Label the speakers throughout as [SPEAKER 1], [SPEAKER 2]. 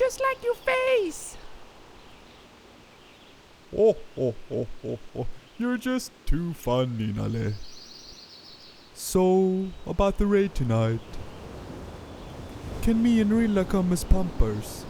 [SPEAKER 1] just like your face.
[SPEAKER 2] Oh, you're just too funny, Nale. So, about the raid tonight. Can me and Rilla come as pumpers?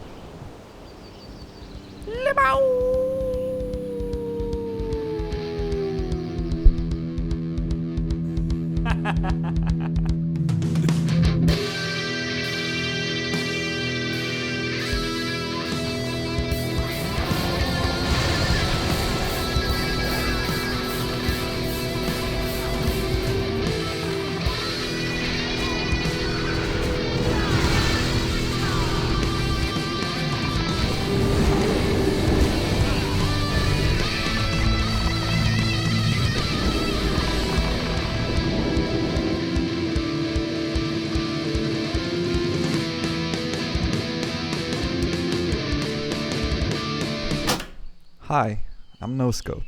[SPEAKER 2] Hi, I'm NoScope.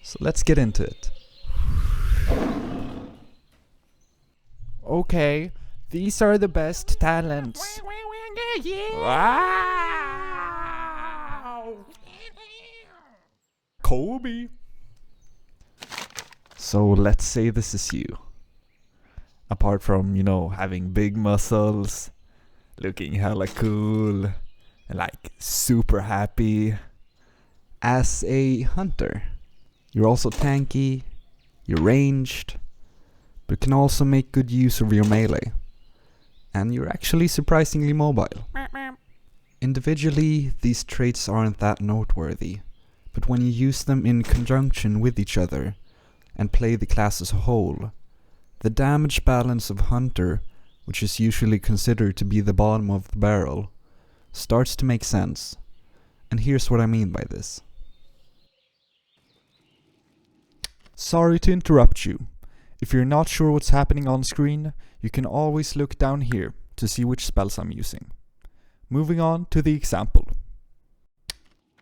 [SPEAKER 2] So let's get into it.
[SPEAKER 1] Okay, these are the best talents. Wow.
[SPEAKER 2] Kobe! So let's say this is you. Apart from, having big muscles, looking hella cool, and like super happy. As a hunter, you're also tanky, you're ranged, but can also make good use of your melee. And you're actually surprisingly mobile. Individually, these traits aren't that noteworthy, but when you use them in conjunction with each other and play the class as a whole, the damage balance of Hunter, which is usually considered to be the bottom of the barrel, starts to make sense. And here's what I mean by this. Sorry to interrupt you. If you're not sure what's happening on screen, you can always look down here to see which spells I'm using. Moving on to the example.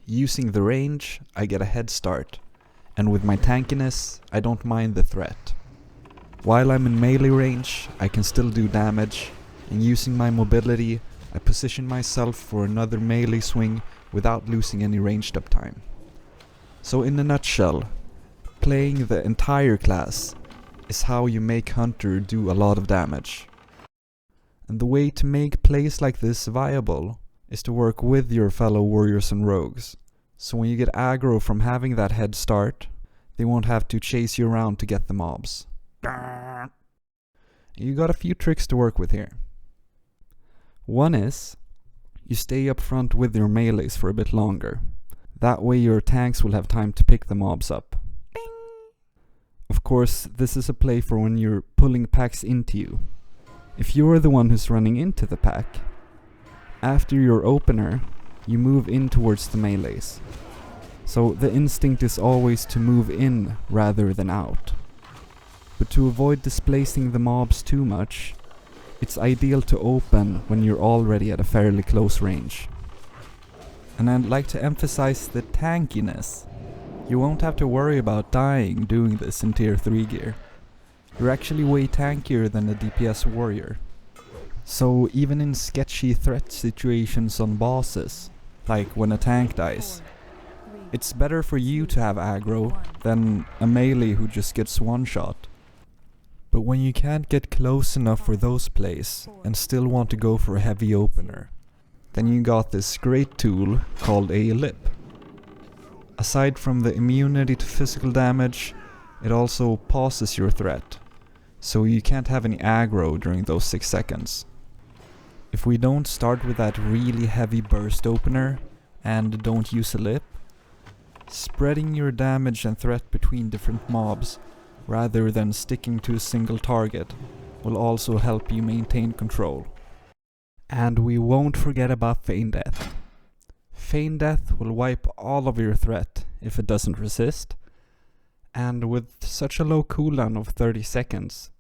[SPEAKER 2] Using the range, I get a head start, and with my tankiness, I don't mind the threat. While I'm in melee range, I can still do damage, and using my mobility, I position myself for another melee swing without losing any ranged up time. So in a nutshell, playing the entire class is how you make Hunter do a lot of damage. And the way to make plays like this viable is to work with your fellow warriors and rogues. So when you get aggro from having that head start, they won't have to chase you around to get the mobs. You got a few tricks to work with here. One is, you stay up front with your melees for a bit longer. That way your tanks will have time to pick the mobs up. Bing. Of course, this is a play for when you're pulling packs into you. If you're the one who's running into the pack, after your opener, you move in towards the melees. So the instinct is always to move in rather than out. But to avoid displacing the mobs too much, it's ideal to open when you're already at a fairly close range. And I'd like to emphasize the tankiness. You won't have to worry about dying doing this in tier 3 gear. You're actually way tankier than a DPS warrior. So even in sketchy threat situations on bosses, like when a tank dies, it's better for you to have aggro than a melee who just gets one shot. But when you can't get close enough for those plays and still want to go for a heavy opener, then you got this great tool called a lip. Aside from the immunity to physical damage, it also pauses your threat, so you can't have any aggro during those 6 seconds. If we don't start with that really heavy burst opener and don't use a lip, spreading your damage and threat between different mobs rather than sticking to a single target will also help you maintain control. And we won't forget about Feign Death. Feign Death will wipe all of your threat if it doesn't resist, and with such a low cooldown of 30 seconds,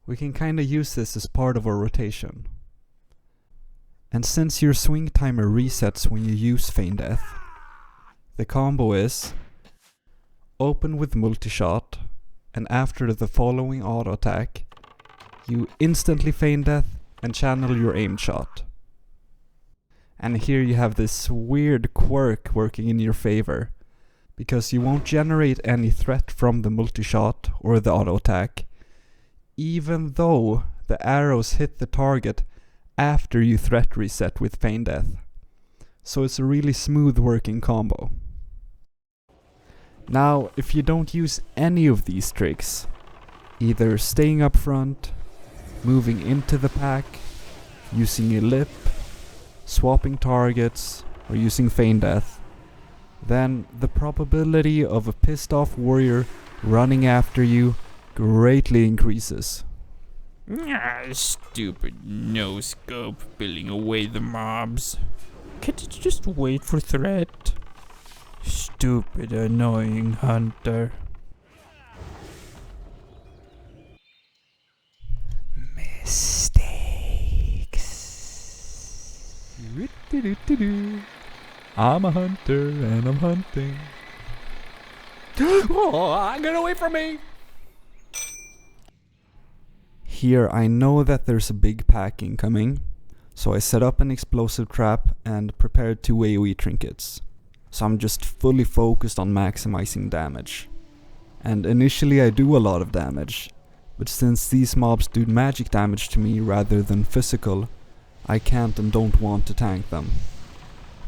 [SPEAKER 2] we can kinda use this as part of our rotation. And since your swing timer resets when you use Feign Death, the combo is open with multi-shot, and after the following auto attack, you instantly Feign Death and channel your aimed shot. And here you have this weird quirk working in your favor, because you won't generate any threat from the multi-shot or the auto attack, even though the arrows hit the target after you threat reset with Feign Death. So it's a really smooth working combo. Now, if you don't use any of these tricks, either staying up front, moving into the pack, using a lip, swapping targets, or using Feign Death, then the probability of a pissed off warrior running after you greatly increases.
[SPEAKER 1] Stupid no-scope billing away the mobs. Can't it just wait for threat? Stupid annoying hunter. Mistakes.
[SPEAKER 2] I'm a hunter and I'm hunting.
[SPEAKER 1] Oh, get away from me!
[SPEAKER 2] Here I know that there's a big pack incoming, so I set up an explosive trap and prepared 2 AoE trinkets. So I'm just fully focused on maximizing damage. And initially I do a lot of damage, but since these mobs do magic damage to me rather than physical, I can't and don't want to tank them.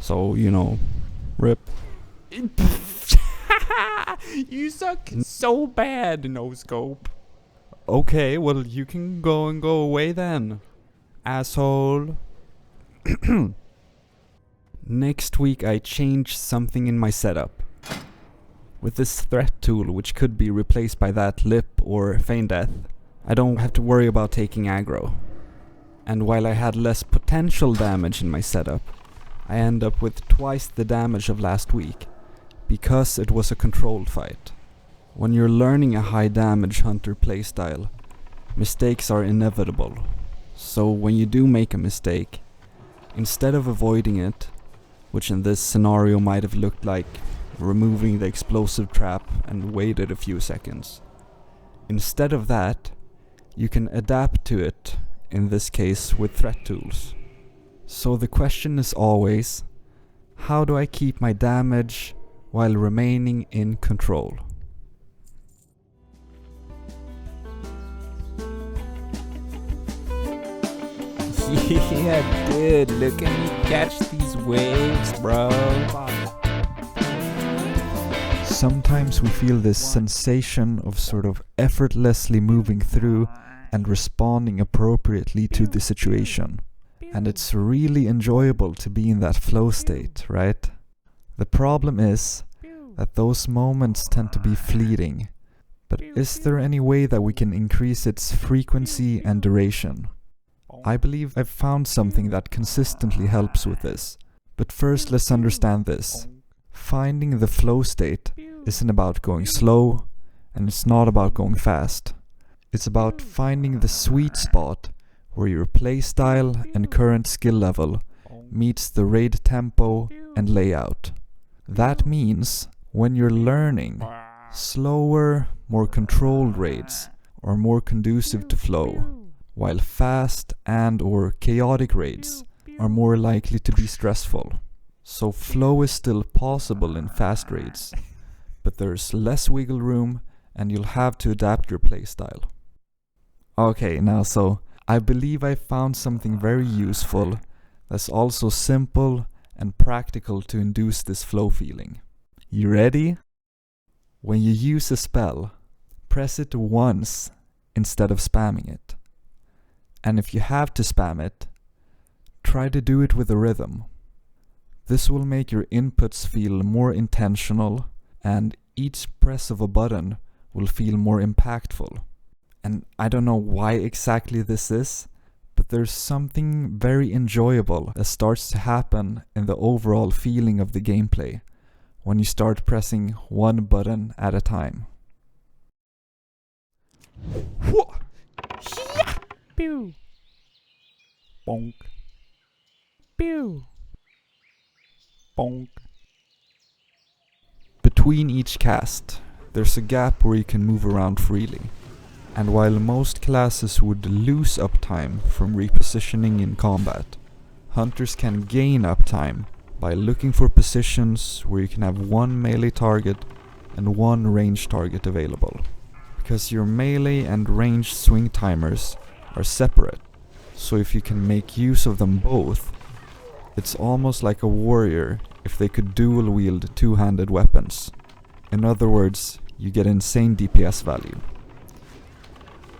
[SPEAKER 2] So, you know, rip.
[SPEAKER 1] You suck so bad, no scope.
[SPEAKER 2] Okay, well you can go away then, asshole. Next week I changed something in my setup. With this threat tool, which could be replaced by that lip or Feign Death, I don't have to worry about taking aggro. And while I had less potential damage in my setup, I end up with twice the damage of last week, because it was a controlled fight. When you're learning a high damage hunter playstyle, mistakes are inevitable. So when you do make a mistake, instead of avoiding it, which in this scenario might have looked like removing the explosive trap and waited a few seconds, instead of that, you can adapt to it, in this case with threat tools. So the question is always, how do I keep my damage while remaining in control?
[SPEAKER 1] Yeah, dude, look at me catch these waves, bro.
[SPEAKER 2] Sometimes we feel this sensation of sort of effortlessly moving through and responding appropriately to the situation. And it's really enjoyable to be in that flow state, right? The problem is that those moments tend to be fleeting. But is there any way that we can increase its frequency and duration? I believe I've found something that consistently helps with this. But first let's understand this. Finding the flow state isn't about going slow, and it's not about going fast. It's about finding the sweet spot where your playstyle and current skill level meets the raid tempo and layout. That means when you're learning, slower, more controlled raids are more conducive to flow, while fast and or chaotic raids are more likely to be stressful. So flow is still possible in fast raids, but there's less wiggle room and you'll have to adapt your playstyle. Okay, now so I believe I found something very useful that's also simple and practical to induce this flow feeling. You ready? When you use a spell, press it once instead of spamming it. And if you have to spam it, try to do it with a rhythm. This will make your inputs feel more intentional, and each press of a button will feel more impactful. And I don't know why exactly this is, but there's something very enjoyable that starts to happen in the overall feeling of the gameplay when you start pressing one button at a time.
[SPEAKER 1] Pew. Bonk. Pew. Bonk.
[SPEAKER 2] Between each cast, there's a gap where you can move around freely. And while most classes would lose uptime from repositioning in combat, Hunters can gain uptime by looking for positions where you can have one melee target and one ranged target available. Because your melee and ranged swing timers are separate, so if you can make use of them both, it's almost like a warrior if they could dual wield two-handed weapons. In other words, you get insane DPS value.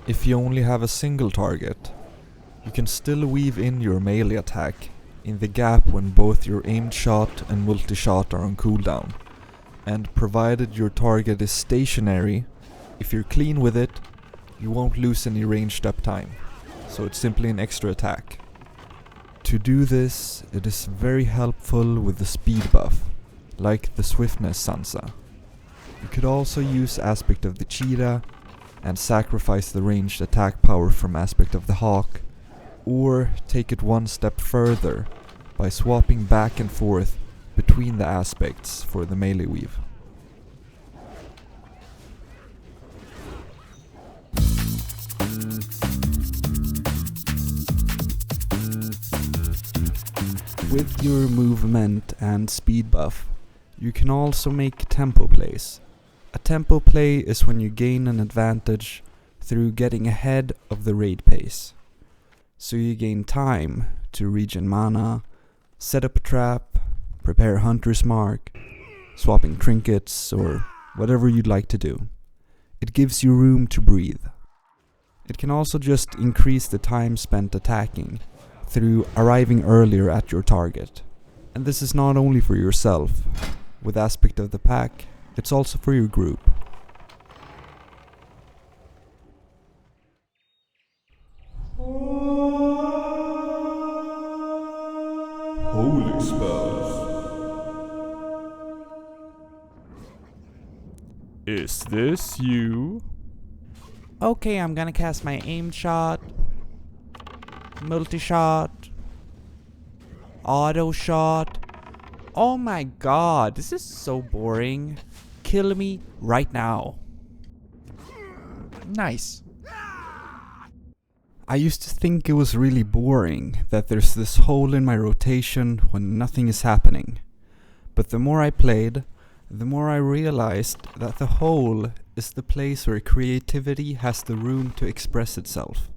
[SPEAKER 2] If you only have a single target, you can still weave in your melee attack in the gap when both your aimed shot and multi-shot are on cooldown, and provided your target is stationary, if you're clean with it, you won't lose any ranged uptime, so it's simply an extra attack. To do this, it is very helpful with the speed buff, like the swiftness Sansa. You could also use Aspect of the Cheetah and sacrifice the ranged attack power from Aspect of the Hawk, or take it one step further by swapping back and forth between the aspects for the melee weave. With your movement and speed buff, you can also make tempo plays. A tempo play is when you gain an advantage through getting ahead of the raid pace. So you gain time to regen mana, set up a trap, prepare Hunter's Mark, swapping trinkets, or whatever you'd like to do. It gives you room to breathe. It can also just increase the time spent attacking through arriving earlier at your target. And this is not only for yourself. With Aspect of the Pack, it's also for your group.
[SPEAKER 3] Holey Spells.
[SPEAKER 1] Is this you?
[SPEAKER 4] Okay, I'm gonna cast my aimed shot, multi-shot, auto shot. Oh my god, this is so boring. Kill me right now. Nice.
[SPEAKER 2] I used to think it was really boring that there's this hole in my rotation when nothing is happening. But the more I played, the more I realized that the hole is the place where creativity has the room to express itself.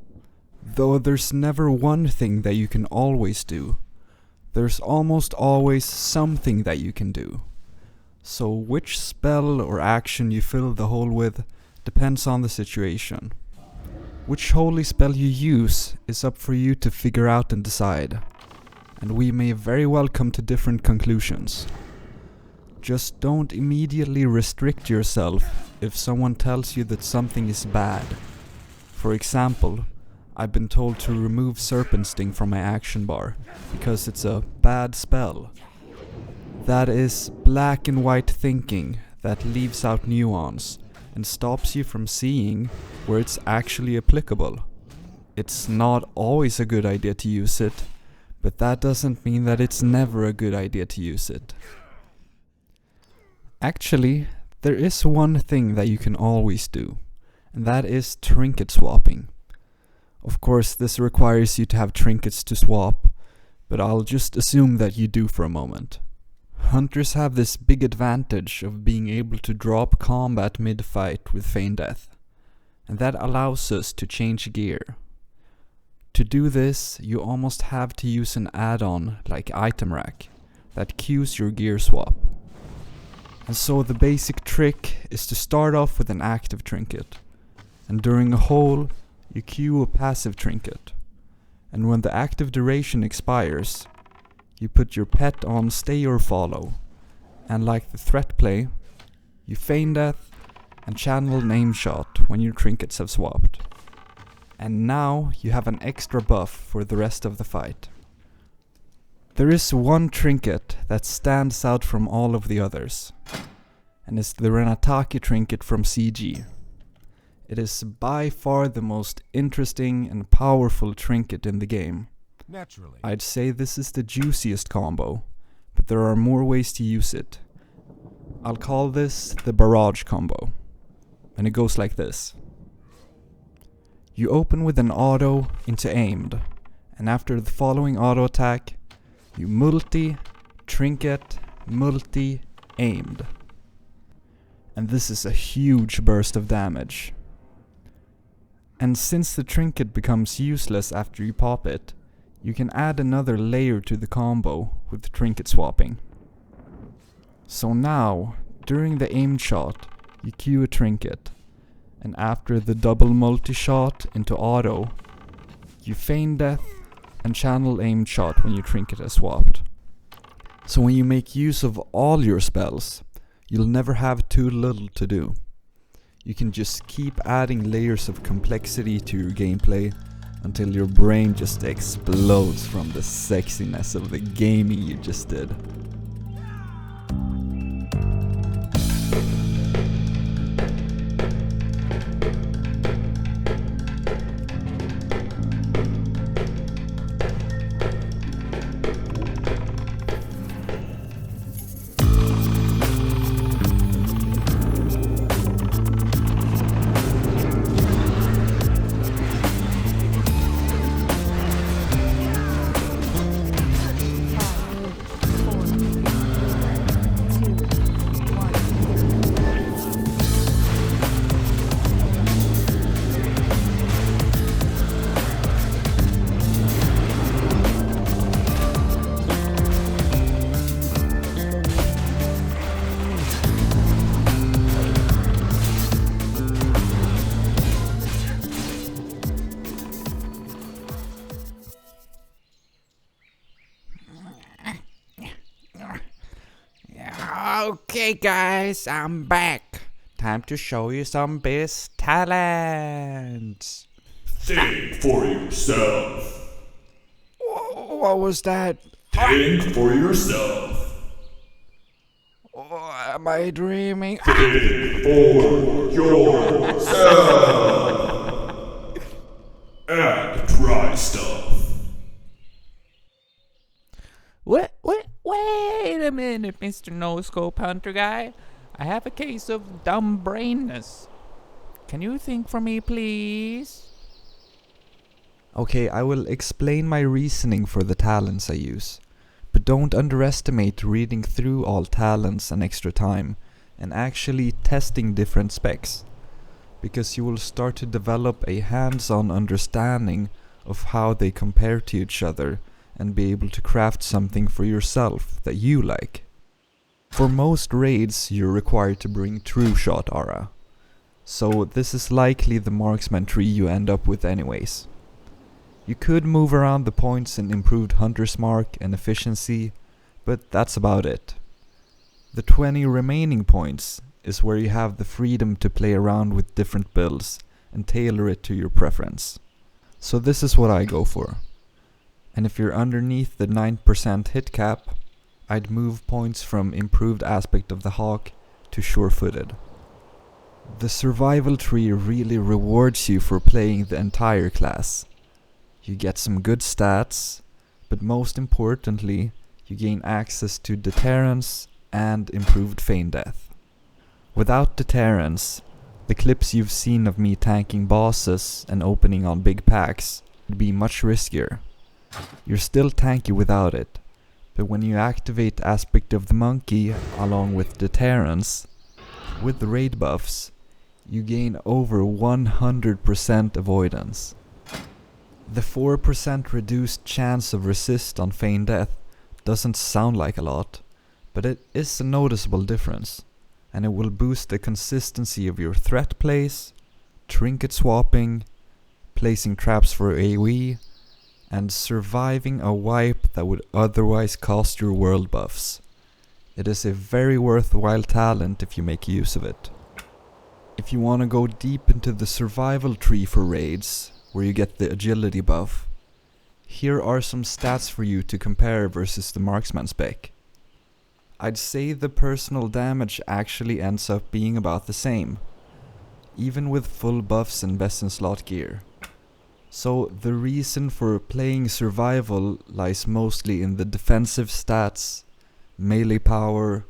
[SPEAKER 2] Though there's never one thing that you can always do, there's almost always something that you can do. So which spell or action you fill the hole with depends on the situation. Which holy spell you use is up for you to figure out and decide, and we may very well come to different conclusions. Just don't immediately restrict yourself if someone tells you that something is bad. For example, I've been told to remove Serpent Sting from my action bar because it's a bad spell. That is black and white thinking that leaves out nuance and stops you from seeing where it's actually applicable. It's not always a good idea to use it, but that doesn't mean that it's never a good idea to use it. Actually, there is one thing that you can always do, and that is trinket swapping. Of course, this requires you to have trinkets to swap, but I'll just assume that you do for a moment. Hunters have this big advantage of being able to drop combat mid-fight with feign death, and that allows us to change gear. To do this, you almost have to use an add-on like Item Rack that queues your gear swap. And so the basic trick is to start off with an active trinket, and during a hole, you queue a passive trinket. And when the active duration expires, you put your pet on stay or follow, and like the threat play, you feign death and channel an aim shot when your trinkets have swapped. And now you have an extra buff for the rest of the fight. There is one trinket that stands out from all of the others, and it's the Renataki trinket from CG. It is by far the most interesting and powerful trinket in the game.
[SPEAKER 3] Naturally.
[SPEAKER 2] I'd say this is the juiciest combo, but there are more ways to use it. I'll call this the barrage combo, and it goes like this. You open with an auto into aimed, and after the following auto attack, You multi, trinket, multi, aimed. And this is a huge burst of damage. And since the trinket becomes useless after you pop it, you can add another layer to the combo with the trinket swapping. So now, during the aim shot, you cue a trinket, and after the double multi-shot into auto, you feign death and channel aimed shot when your trinket is swapped. So when you make use of all your spells, you'll never have too little to do. You can just keep adding layers of complexity to your gameplay until your brain just explodes from the sexiness of the gaming you just did.
[SPEAKER 4] Okay guys, I'm back. Time to show you some best talents.
[SPEAKER 3] Think for yourself.
[SPEAKER 4] What was that?
[SPEAKER 3] Think for yourself.
[SPEAKER 4] Oh, am I dreaming?
[SPEAKER 3] Think for yourself. And try stuff.
[SPEAKER 1] Wait a minute, Mr. No-Scope Hunter guy. I have a case of dumb brainness. Can you think for me, please?
[SPEAKER 2] Okay, I will explain my reasoning for the talents I use. But don't underestimate reading through all talents and extra time, and actually testing different specs. Because you will start to develop a hands-on understanding of how they compare to each other, and be able to craft something for yourself that you like. For most raids, you're required to bring True Shot aura. So this is likely the marksman tree you end up with anyways. You could move around the points in improved Hunter's Mark and efficiency, but that's about it. The 20 remaining points is where you have the freedom to play around with different builds and tailor it to your preference. So this is what I go for. And if you're underneath the 9% hit cap, I'd move points from improved aspect of the hawk to sure-footed. The survival tree really rewards you for playing the entire class. You get some good stats, but most importantly, you gain access to deterrence and improved feign death. Without deterrence, the clips you've seen of me tanking bosses and opening on big packs would be much riskier. You're still tanky without it, but when you activate aspect of the monkey along with deterrence, with the raid buffs, you gain over 100% avoidance. The 4% reduced chance of resist on feign death doesn't sound like a lot, but it is a noticeable difference, and it will boost the consistency of your threat plays, trinket swapping, placing traps for AoE, and surviving a wipe that would otherwise cost your world buffs. It is a very worthwhile talent if you make use of it. If you want to go deep into the survival tree for raids, where you get the agility buff, here are some stats for you to compare versus the marksman spec. I'd say the personal damage actually ends up being about the same, even with full buffs and best in slot gear. So the reason for playing survival lies mostly in the defensive stats, melee power,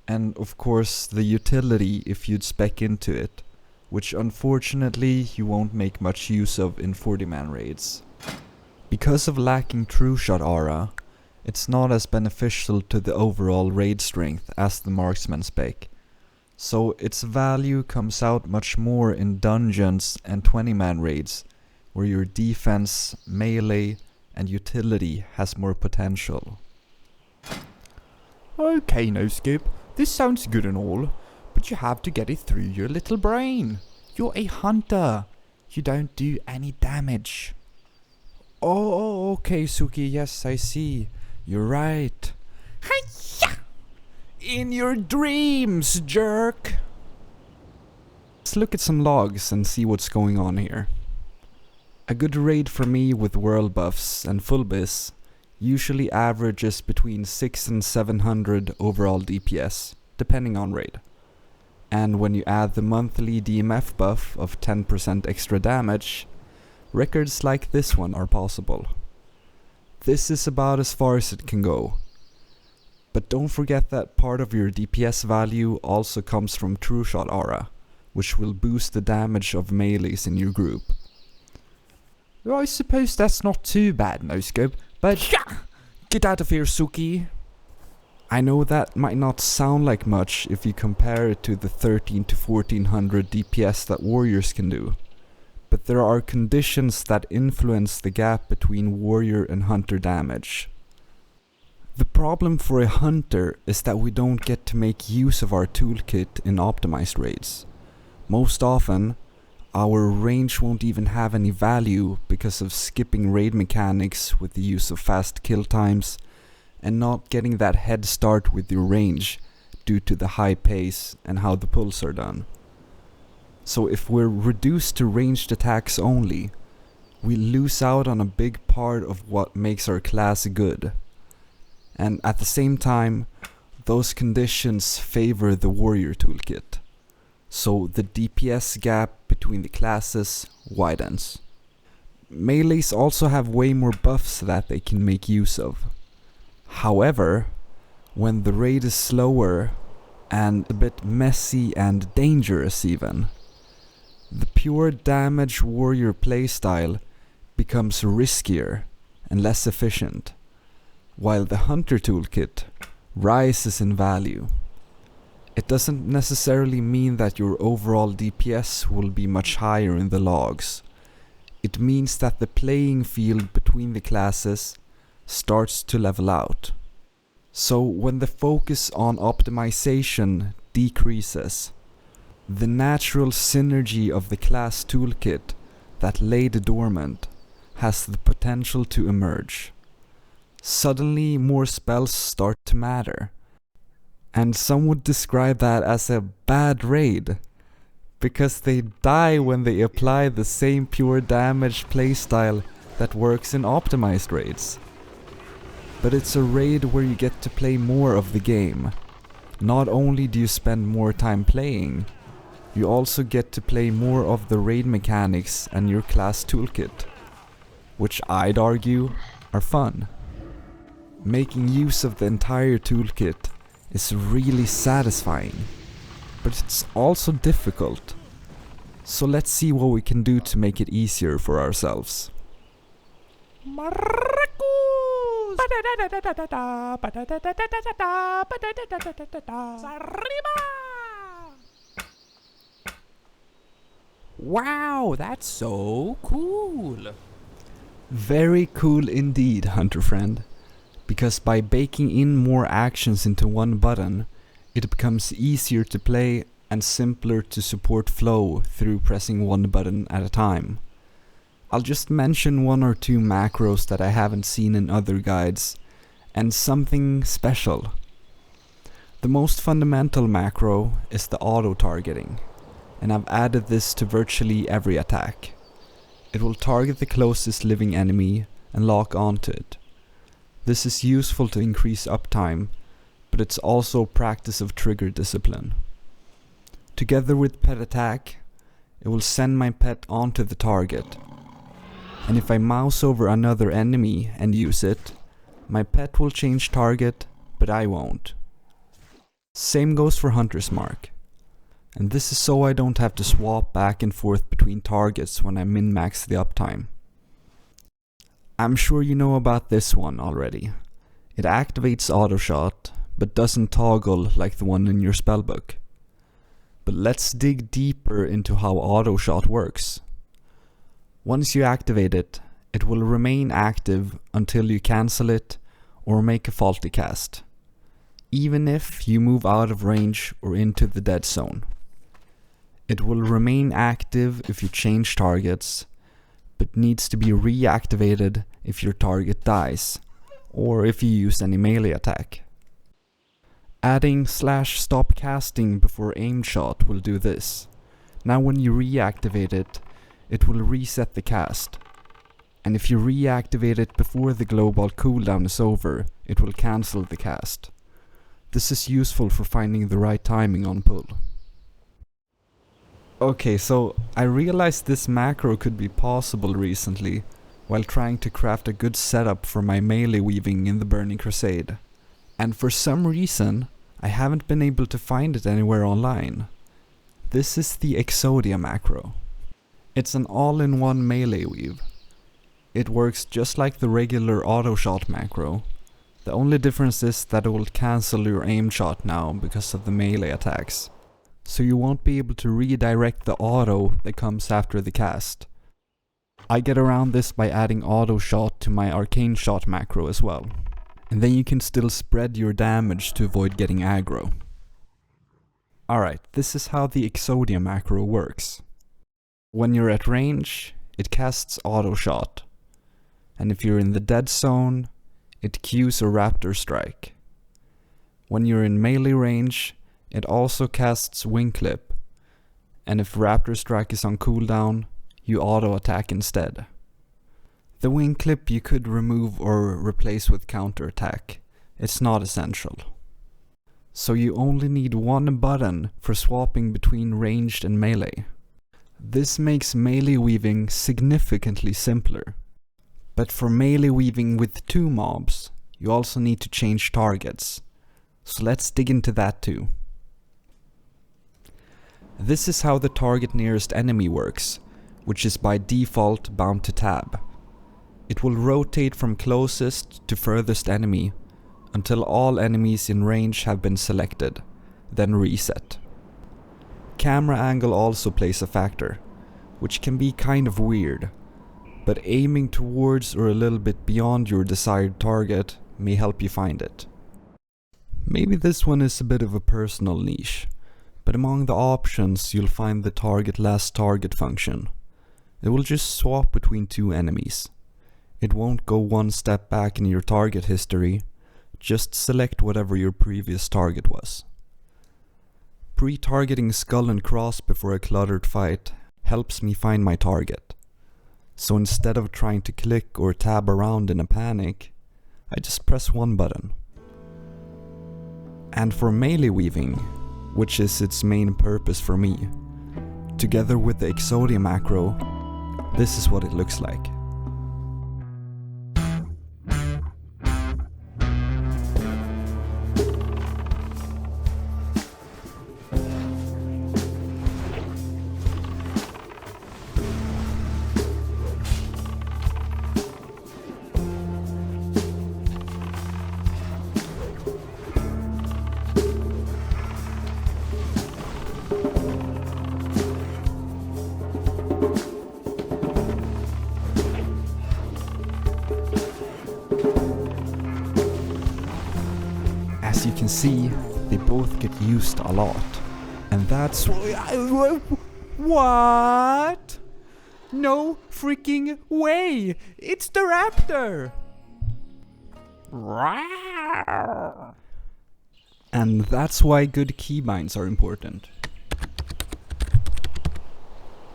[SPEAKER 2] and of course the utility if you'd spec into it, which unfortunately you won't make much use of in 40-man raids. Because of lacking True Shot aura, it's not as beneficial to the overall raid strength as the marksman spec, so its value comes out much more in dungeons and 20-man raids, where your defense, melee, and utility has more potential.
[SPEAKER 1] Okay, NoScope, this sounds good and all, but you have to get it through your little brain. You're a hunter. You don't do any damage.
[SPEAKER 4] Oh, okay, Suki, yes, I see. You're right. Hi-ya! In your dreams, jerk!
[SPEAKER 2] Let's look at some logs and see what's going on here. A good raid for me with world buffs and full bis usually averages between 600 and 700 overall DPS, depending on raid. And when you add the monthly DMF buff of 10% extra damage, records like this one are possible. This is about as far as it can go. But don't forget that part of your DPS value also comes from True Shot aura, which will boost the damage of melees in your group.
[SPEAKER 4] I suppose that's not too bad, NoScope, but get out of here, Suki.
[SPEAKER 2] I know that might not sound like much if you compare it to the 13 to 1400 DPS that warriors can do, but there are conditions that influence the gap between warrior and hunter damage. The problem for a hunter is that we don't get to make use of our toolkit in optimized raids. Most often, our range won't even have any value because of skipping raid mechanics with the use of fast kill times and not getting that head start with your range due to the high pace and how the pulls are done. So if we're reduced to ranged attacks only, we lose out on a big part of what makes our class good. And at the same time, those conditions favor the warrior toolkit. So the DPS gap between the classes widens. Melees also have way more buffs that they can make use of. However, when the raid is slower and a bit messy and dangerous even, the pure damage warrior playstyle becomes riskier and less efficient, while the hunter toolkit rises in value. It doesn't necessarily mean that your overall DPS will be much higher in the logs. It means that the playing field between the classes starts to level out. So when the focus on optimization decreases, the natural synergy of the class toolkit that lay dormant has the potential to emerge. Suddenly more spells start to matter. And some would describe that as a bad raid, because they die when they apply the same pure damage playstyle that works in optimized raids. But it's a raid where you get to play more of the game. Not only do you spend more time playing, you also get to play more of the raid mechanics and your class toolkit, which I'd argue are fun. Making use of the entire toolkit is really satisfying, but it's also difficult. So let's see what we can do to make it easier for ourselves.
[SPEAKER 4] Wow, that's so cool.
[SPEAKER 2] Very cool indeed, hunter friend. Because by baking in more actions into one button, it becomes easier to play and simpler to support flow through pressing one button at a time. I'll just mention one or two macros that I haven't seen in other guides, and something special. The most fundamental macro is the auto-targeting, and I've added this to virtually every attack. It will target the closest living enemy and lock onto it. This is useful to increase uptime, but it's also practice of trigger discipline. Together with petattack, it will send my pet onto the target. And if I mouse over another enemy and use it, my pet will change target, but I won't. Same goes for Hunter's Mark. And this is so I don't have to swap back and forth between targets when I min-max the uptime. I'm sure you know about this one already. It activates autoshot, but doesn't toggle like the one in your spellbook. But let's dig deeper into how autoshot works. Once you activate it, it will remain active until you cancel it or make a faulty cast, even if you move out of range or into the dead zone. It will remain active if you change targets, but needs to be reactivated if your target dies, or if you use any melee attack. Adding /stopcasting before aim shot will do this. Now when you reactivate it, it will reset the cast. And if you reactivate it before the global cooldown is over, it will cancel the cast. This is useful for finding the right timing on pull. Okay, so I realized this macro could be possible recently while trying to craft a good setup for my melee weaving in the Burning Crusade. And for some reason, I haven't been able to find it anywhere online. This is the Exodia macro. It's an all-in-one melee weave. It works just like the regular auto-shot macro. The only difference is that it will cancel your aim shot now because of the melee attacks. So you won't be able to redirect the auto that comes after the cast. I get around this by adding auto shot to my arcane shot macro as well. And then you can still spread your damage to avoid getting aggro. Alright, this is how the Exodia macro works. When you're at range, it casts auto shot. And if you're in the dead zone, it cues a Raptor Strike. When you're in melee range, it also casts wing clip. And if Raptor Strike is on cooldown, you auto attack instead. The wing clip you could remove or replace with counterattack. It's not essential. So you only need one button for swapping between ranged and melee. This makes melee weaving significantly simpler. But for melee weaving with 2 mobs, you also need to change targets. So let's dig into that too. This is how the target nearest enemy works, which is by default bound to tab. It will rotate from closest to furthest enemy until all enemies in range have been selected, then reset. Camera angle also plays a factor, which can be kind of weird, but aiming towards or a little bit beyond your desired target may help you find it. Maybe this one is a bit of a personal niche, but among the options you'll find the target last target function. It will just swap between 2 enemies. It won't go one step back in your target history, just select whatever your previous target was. Pre-targeting skull and cross before a cluttered fight helps me find my target. So instead of trying to click or tab around in a panic, I just press one button. And for melee weaving, which is its main purpose for me, together with the Exodia macro, this is what it looks like. As you can see, they both get used a lot. And that's
[SPEAKER 4] What? No freaking way! It's the raptor!
[SPEAKER 2] And that's why good keybinds are important.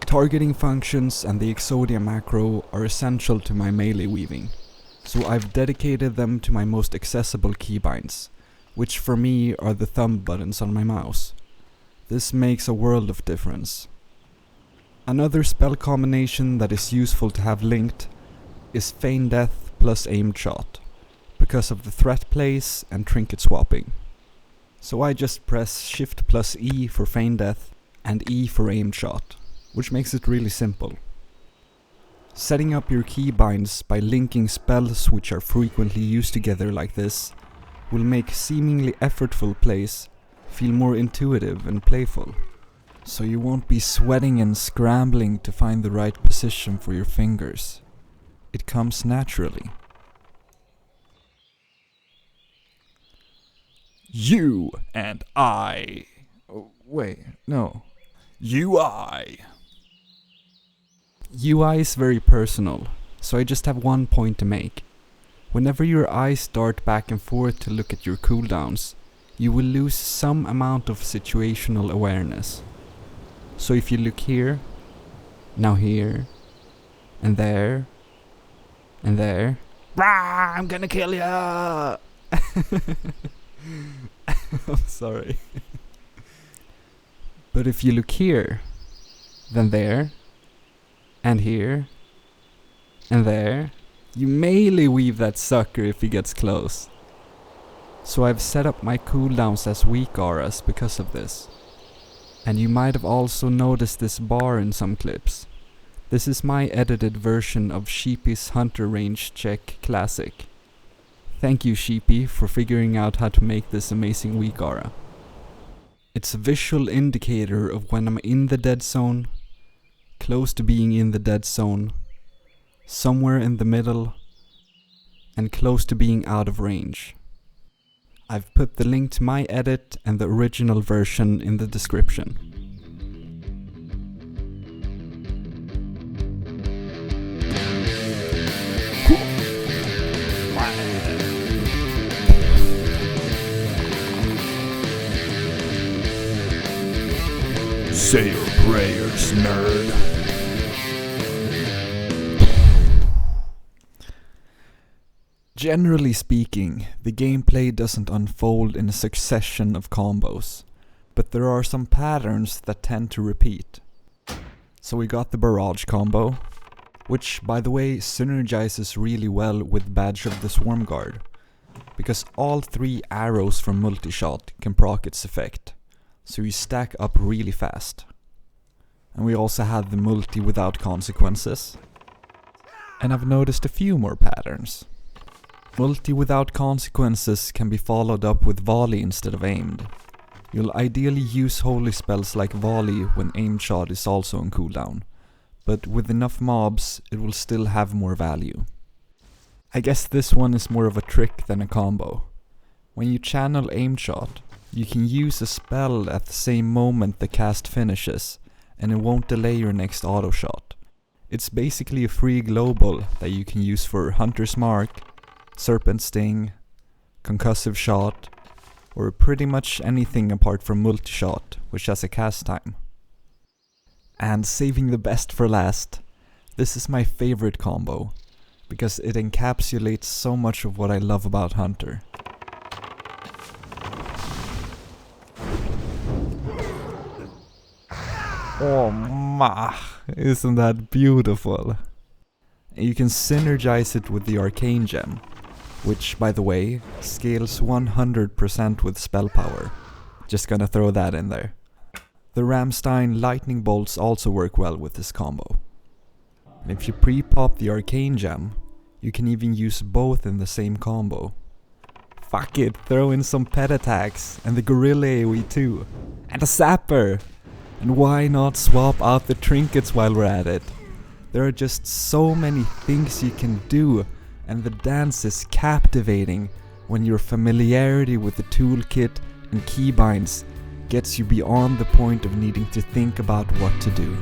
[SPEAKER 2] Targeting functions and the Exodia macro are essential to my melee weaving, so I've dedicated them to my most accessible keybinds, which for me are the thumb buttons on my mouse. This makes a world of difference. Another spell combination that is useful to have linked is Feign Death plus Aim Shot, because of the threat plays and trinket swapping. So I just press Shift plus E for Feign Death and E for Aim Shot, which makes it really simple. Setting up your keybinds by linking spells which are frequently used together like this will make seemingly effortful plays feel more intuitive and playful. So you won't be sweating and scrambling to find the right position for your fingers. It comes naturally. You and I. Oh, wait, no. UI. UI is very personal, so I just have one point to make. Whenever your eyes dart back and forth to look at your cooldowns, you will lose some amount of situational awareness. So if you look here, now here, and there, Rah, I'm gonna kill ya! I'm sorry. But if you look here, then there, and here, and there, you melee weave that sucker if he gets close. So I've set up my cooldowns as weak auras because of this. And you might have also noticed this bar in some clips. This is my edited version of Sheepy's Hunter Range Check Classic. Thank you, Sheepy, for figuring out how to make this amazing weak aura. It's a visual indicator of when I'm in the dead zone, close to being in the dead zone, somewhere in the middle, and close to being out of range. I've put the link to my edit and the original version in the description.
[SPEAKER 3] Say your prayers, nerd.
[SPEAKER 2] Generally speaking, the gameplay doesn't unfold in a succession of combos, but there are some patterns that tend to repeat. So we got the barrage combo, which by the way synergizes really well with Badge of the Swarm Guard, because all 3 arrows from multi-shot can proc its effect, so you stack up really fast. And we also had the multi without consequences, and I've noticed a few more patterns. Multi without consequences can be followed up with volley instead of aimed. You'll ideally use Holey Spells like volley when aimed shot is also on cooldown, but with enough mobs it will still have more value. I guess this one is more of a trick than a combo. When you channel aimed shot, you can use a spell at the same moment the cast finishes, and it won't delay your next auto shot. It's basically a free global that you can use for Hunter's Mark, Serpent Sting, Concussive Shot, or pretty much anything apart from multi-shot, which has a cast time. And saving the best for last, this is my favorite combo, because it encapsulates so much of what I love about Hunter. Oh ma, isn't that beautiful? You can synergize it with the Arcane Gem, which, by the way, scales 100% with spell power. Just gonna throw that in there. The Ramstein Lightning Bolts also work well with this combo. And if you pre-pop the Arcane Gem, you can even use both in the same combo. Fuck it, throw in some petattacks, and the Gorilla AoE too, and a Sapper! And why not swap out the trinkets while we're at it? There are just so many things you can do, and the dance is captivating when your familiarity with the toolkit and keybinds gets you beyond the point of needing to think about what to do.